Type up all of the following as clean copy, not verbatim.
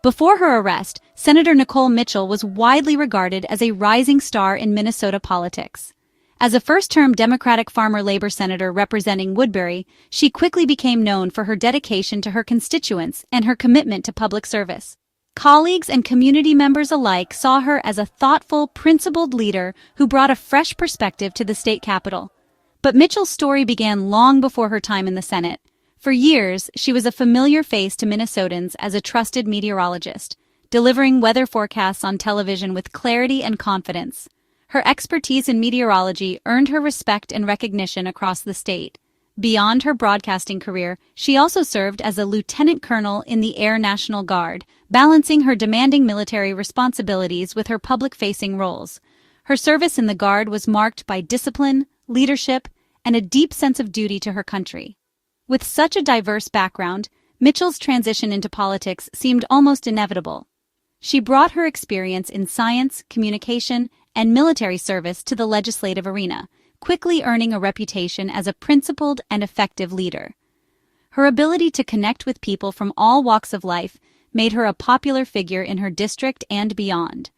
Before her arrest, Senator Nicole Mitchell was widely regarded as a rising star in Minnesota politics. As a first-term Democratic farmer-labor senator representing Woodbury, she quickly became known for her dedication to her constituents and her commitment to public service. Colleagues and community members alike saw her as a thoughtful, principled leader who brought a fresh perspective to the state capitol. But Mitchell's story began long before her time in the Senate. For years, she was a familiar face to Minnesotans as a trusted meteorologist, delivering weather forecasts on television with clarity and confidence. Her expertise in meteorology earned her respect and recognition across the state. Beyond her broadcasting career, she also served as a lieutenant colonel in the Air National Guard, balancing her demanding military responsibilities with her public-facing roles. Her service in the Guard was marked by discipline, leadership, and a deep sense of duty to her country. With such a diverse background, Mitchell's transition into politics seemed almost inevitable. She brought her experience in science, communication, and military service to the legislative arena, quickly earning a reputation as a principled and effective leader. Her ability to connect with people from all walks of life made her a popular figure in her district and beyond.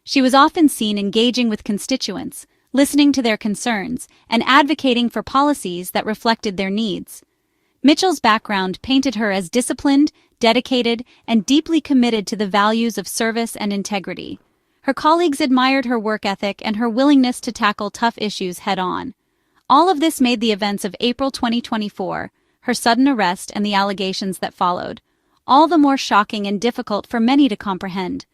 She was often seen engaging with constituents, listening to their concerns, and advocating for policies that reflected their needs. Mitchell's background painted her as disciplined, dedicated, and deeply committed to the values of service and integrity. Her colleagues admired her work ethic and her willingness to tackle tough issues head-on. All of this made the events of April 2024, her sudden arrest and the allegations that followed, all the more shocking and difficult for many to comprehend.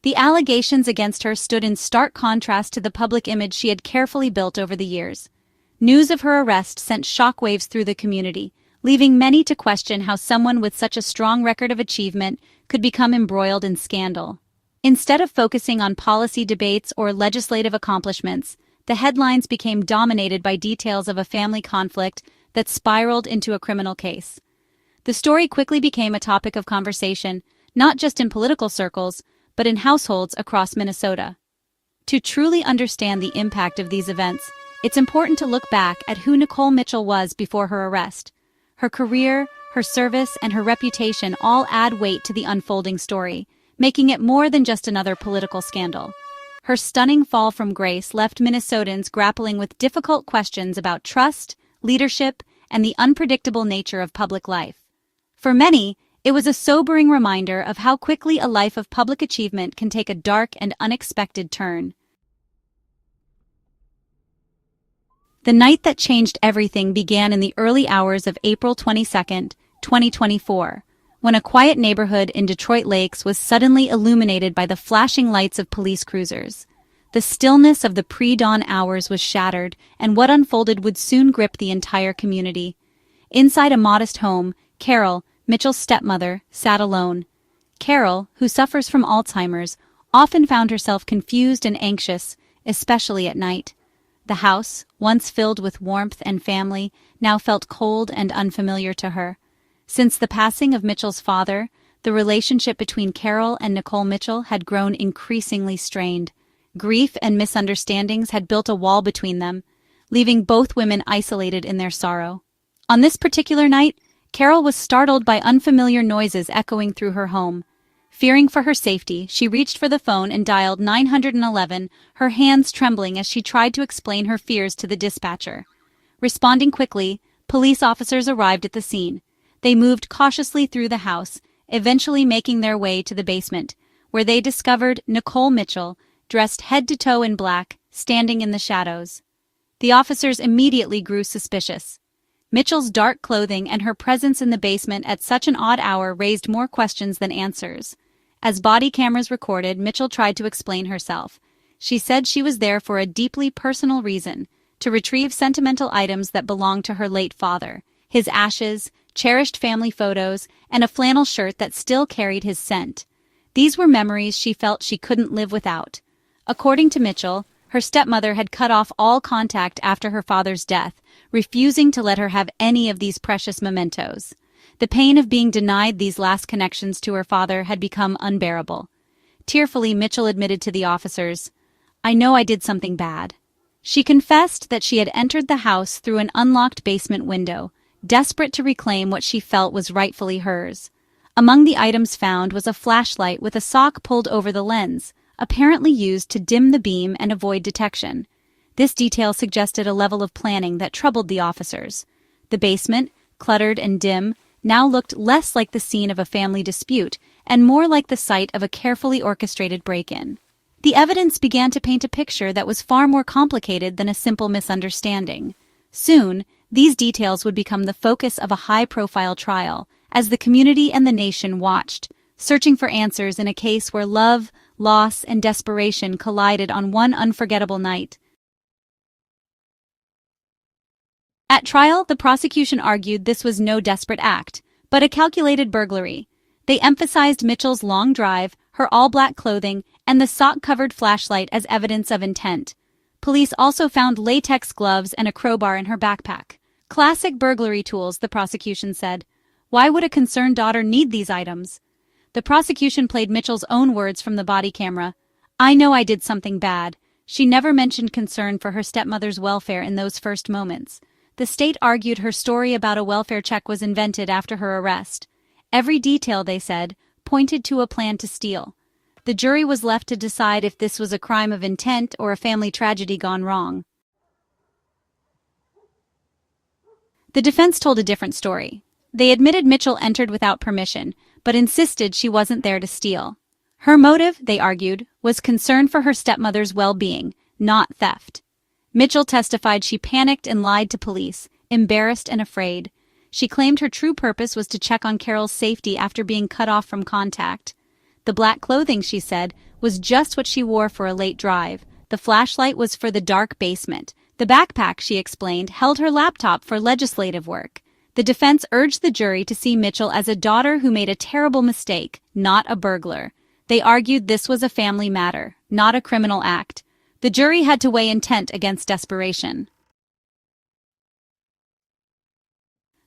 The allegations against her stood in stark contrast to the public image she had carefully built over the years. News of her arrest sent shockwaves through the community, leaving many to question how someone with such a strong record of achievement could become embroiled in scandal. Instead of focusing on policy debates or legislative accomplishments, the headlines became dominated by details of a family conflict that spiraled into a criminal case. The story quickly became a topic of conversation, not just in political circles, but in households across Minnesota. To truly understand the impact of these events, it's important to look back at who Nicole Mitchell was before her arrest. Her career, her service, and her reputation all add weight to the unfolding story, making it more than just another political scandal. Her stunning fall from grace left Minnesotans grappling with difficult questions about trust, leadership, and the unpredictable nature of public life. For many, it was a sobering reminder of how quickly a life of public achievement can take a dark and unexpected turn. The night that changed everything began in the early hours of April 22, 2024. When a quiet neighborhood in Detroit Lakes was suddenly illuminated by the flashing lights of police cruisers. The stillness of the pre-dawn hours was shattered, and what unfolded would soon grip the entire community. Inside a modest home, Carol, Mitchell's stepmother, sat alone. Carol, who suffers from Alzheimer's, often found herself confused and anxious, especially at night. The house, once filled with warmth and family, now felt cold and unfamiliar to her. Since the passing of Mitchell's father, the relationship between Carol and Nicole Mitchell had grown increasingly strained. Grief and misunderstandings had built a wall between them, leaving both women isolated in their sorrow. On this particular night, Carol was startled by unfamiliar noises echoing through her home. Fearing for her safety, she reached for the phone and dialed 911, her hands trembling as she tried to explain her fears to the dispatcher. Responding quickly, police officers arrived at the scene. They moved cautiously through the house, eventually making their way to the basement, where they discovered Nicole Mitchell, dressed head to toe in black, standing in the shadows. The officers immediately grew suspicious. Mitchell's dark clothing and her presence in the basement at such an odd hour raised more questions than answers. As body cameras recorded, Mitchell tried to explain herself. She said she was there for a deeply personal reason, to retrieve sentimental items that belonged to her late father, his ashes, cherished family photos, and a flannel shirt that still carried his scent. These were memories she felt she couldn't live without. According to Mitchell, her stepmother had cut off all contact after her father's death, refusing to let her have any of these precious mementos. The pain of being denied these last connections to her father had become unbearable. Tearfully, Mitchell admitted to the officers, "I know I did something bad." She confessed that she had entered the house through an unlocked basement window, desperate to reclaim what she felt was rightfully hers. Among the items found was a flashlight with a sock pulled over the lens, apparently used to dim the beam and avoid detection. This detail suggested a level of planning that troubled the officers. The basement, cluttered and dim, now looked less like the scene of a family dispute and more like the site of a carefully orchestrated break-in. The evidence began to paint a picture that was far more complicated than a simple misunderstanding. Soon, these details would become the focus of a high-profile trial, as the community and the nation watched, searching for answers in a case where love, loss, and desperation collided on one unforgettable night. At trial, the prosecution argued this was no desperate act, but a calculated burglary. They emphasized Mitchell's long drive, her all-black clothing, and the sock-covered flashlight as evidence of intent. Police also found latex gloves and a crowbar in her backpack. Classic burglary tools, the prosecution said. Why would a concerned daughter need these items? The prosecution played Mitchell's own words from the body camera. "I know I did something bad." She never mentioned concern for her stepmother's welfare in those first moments. The state argued her story about a welfare check was invented after her arrest. Every detail, they said, pointed to a plan to steal. The jury was left to decide if this was a crime of intent or a family tragedy gone wrong. The defense told a different story. They admitted Mitchell entered without permission, but insisted she wasn't there to steal. Her motive, they argued, was concern for her stepmother's well-being, not theft. Mitchell testified she panicked and lied to police, embarrassed and afraid. She claimed her true purpose was to check on Carol's safety after being cut off from contact. The black clothing, she said, was just what she wore for a late drive. The flashlight was for the dark basement. The backpack, she explained, held her laptop for legislative work. The defense urged the jury to see Mitchell as a daughter who made a terrible mistake, not a burglar. They argued this was a family matter, not a criminal act. The jury had to weigh intent against desperation.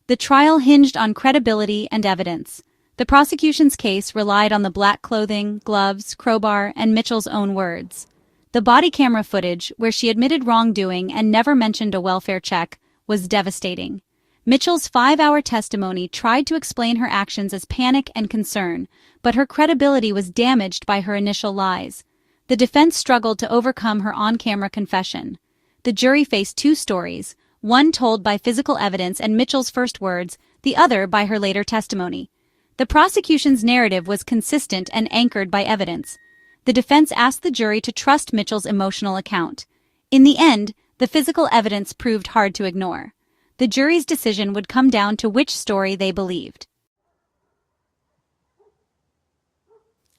The trial hinged on credibility and evidence. The prosecution's case relied on the black clothing, gloves, crowbar, and Mitchell's own words. The body camera footage, where she admitted wrongdoing and never mentioned a welfare check, was devastating. Mitchell's 5-hour testimony tried to explain her actions as panic and concern, but her credibility was damaged by her initial lies. The defense struggled to overcome her on-camera confession. The jury faced two stories, one told by physical evidence and Mitchell's first words, the other by her later testimony. The prosecution's narrative was consistent and anchored by evidence. The defense asked the jury to trust Mitchell's emotional account. In the end, the physical evidence proved hard to ignore. The jury's decision would come down to which story they believed.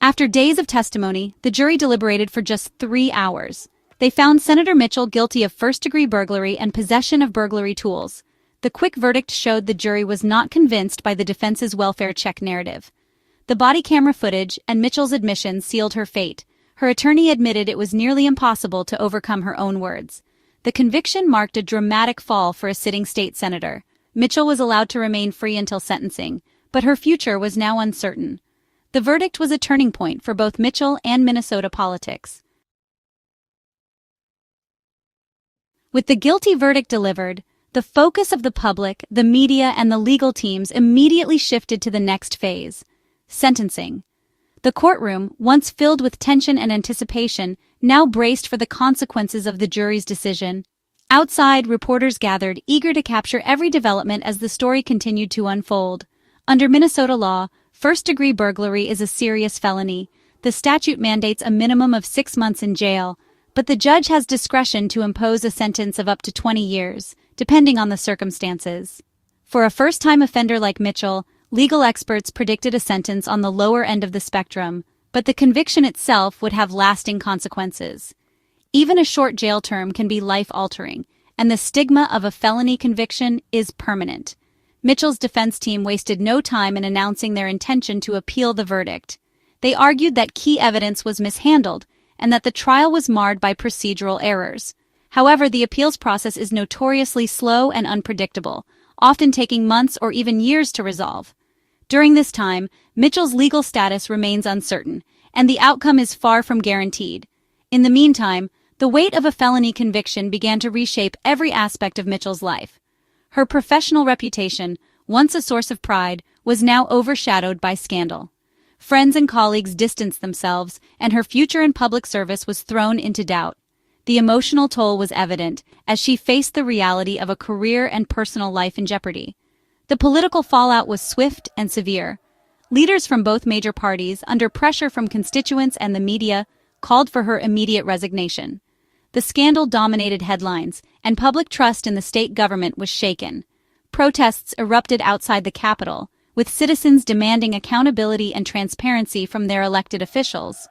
After days of testimony, the jury deliberated for just 3 hours. They found Senator Mitchell guilty of first-degree burglary and possession of burglary tools. The quick verdict showed the jury was not convinced by the defense's welfare check narrative. The body camera footage and Mitchell's admission sealed her fate. Her attorney admitted it was nearly impossible to overcome her own words. The conviction marked a dramatic fall for a sitting state senator. Mitchell was allowed to remain free until sentencing, but her future was now uncertain. The verdict was a turning point for both Mitchell and Minnesota politics. With the guilty verdict delivered, the focus of the public, the media, and the legal teams immediately shifted to the next phase: sentencing. The courtroom, once filled with tension and anticipation, now braced for the consequences of the jury's decision. Outside, reporters gathered, eager to capture every development as the story continued to unfold. Under Minnesota law, first-degree burglary is a serious felony. The statute mandates a minimum of 6 months in jail, but the judge has discretion to impose a sentence of up to 20 years, depending on the circumstances. For a first-time offender like Mitchell, legal experts predicted a sentence on the lower end of the spectrum, but the conviction itself would have lasting consequences. Even a short jail term can be life-altering, and the stigma of a felony conviction is permanent. Mitchell's defense team wasted no time in announcing their intention to appeal the verdict. They argued that key evidence was mishandled and that the trial was marred by procedural errors. However, the appeals process is notoriously slow and unpredictable, often taking months or even years to resolve. During this time, Mitchell's legal status remains uncertain, and the outcome is far from guaranteed. In the meantime, the weight of a felony conviction began to reshape every aspect of Mitchell's life. Her professional reputation, once a source of pride, was now overshadowed by scandal. Friends and colleagues distanced themselves, and her future in public service was thrown into doubt. The emotional toll was evident as she faced the reality of a career and personal life in jeopardy. The political fallout was swift and severe. Leaders from both major parties, under pressure from constituents and the media, called for her immediate resignation. The scandal dominated headlines, and public trust in the state government was shaken. Protests erupted outside the Capitol, with citizens demanding accountability and transparency from their elected officials.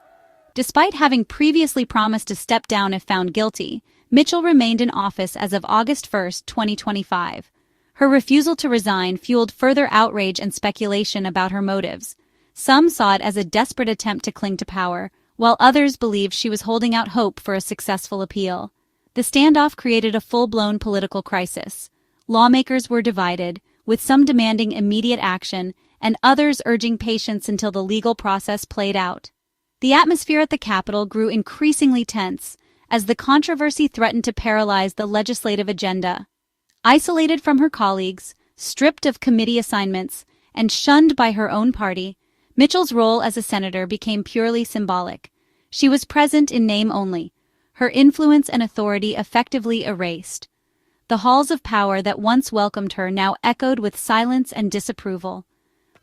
Despite having previously promised to step down if found guilty, Mitchell remained in office as of August 1, 2025. Her refusal to resign fueled further outrage and speculation about her motives. Some saw it as a desperate attempt to cling to power, while others believed she was holding out hope for a successful appeal. The standoff created a full-blown political crisis. Lawmakers were divided, with some demanding immediate action and others urging patience until the legal process played out. The atmosphere at the Capitol grew increasingly tense as the controversy threatened to paralyze the legislative agenda. Isolated from her colleagues, stripped of committee assignments, and shunned by her own party, Mitchell's role as a senator became purely symbolic. She was present in name only, her influence and authority effectively erased. The halls of power that once welcomed her now echoed with silence and disapproval.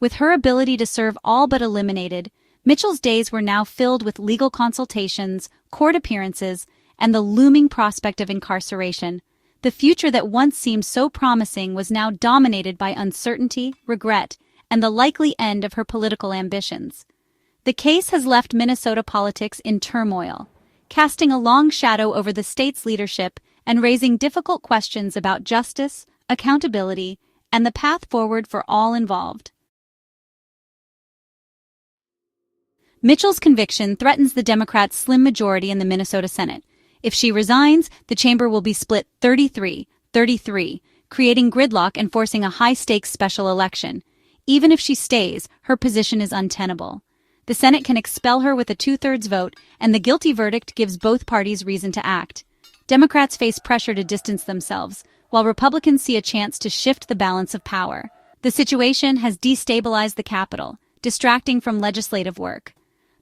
With her ability to serve all but eliminated, Mitchell's days were now filled with legal consultations, court appearances, and the looming prospect of incarceration. The future that once seemed so promising was now dominated by uncertainty, regret, and the likely end of her political ambitions. The case has left Minnesota politics in turmoil, casting a long shadow over the state's leadership and raising difficult questions about justice, accountability, and the path forward for all involved. Mitchell's conviction threatens the Democrats' slim majority in the Minnesota Senate. If she resigns, the chamber will be split 33-33, creating gridlock and forcing a high-stakes special election. Even if she stays, her position is untenable. The Senate can expel her with a two-thirds vote, and the guilty verdict gives both parties reason to act. Democrats face pressure to distance themselves, while Republicans see a chance to shift the balance of power. The situation has destabilized the Capitol, distracting from legislative work.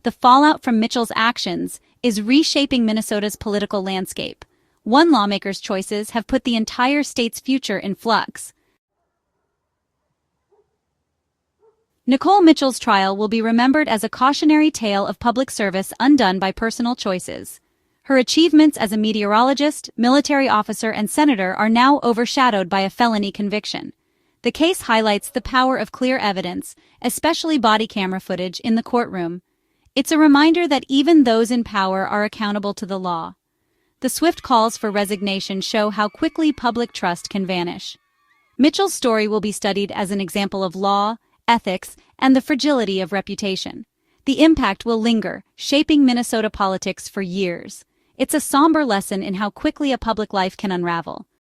The fallout from Mitchell's actions is reshaping Minnesota's political landscape. One lawmaker's choices have put the entire state's future in flux. Nicole Mitchell's trial will be remembered as a cautionary tale of public service undone by personal choices. Her achievements as a meteorologist, military officer, and senator are now overshadowed by a felony conviction. The case highlights the power of clear evidence, especially body camera footage, in the courtroom. It's a reminder that even those in power are accountable to the law. The swift calls for resignation show how quickly public trust can vanish. Mitchell's story will be studied as an example of law, ethics, and the fragility of reputation. The impact will linger, shaping Minnesota politics for years. It's a somber lesson in how quickly a public life can unravel.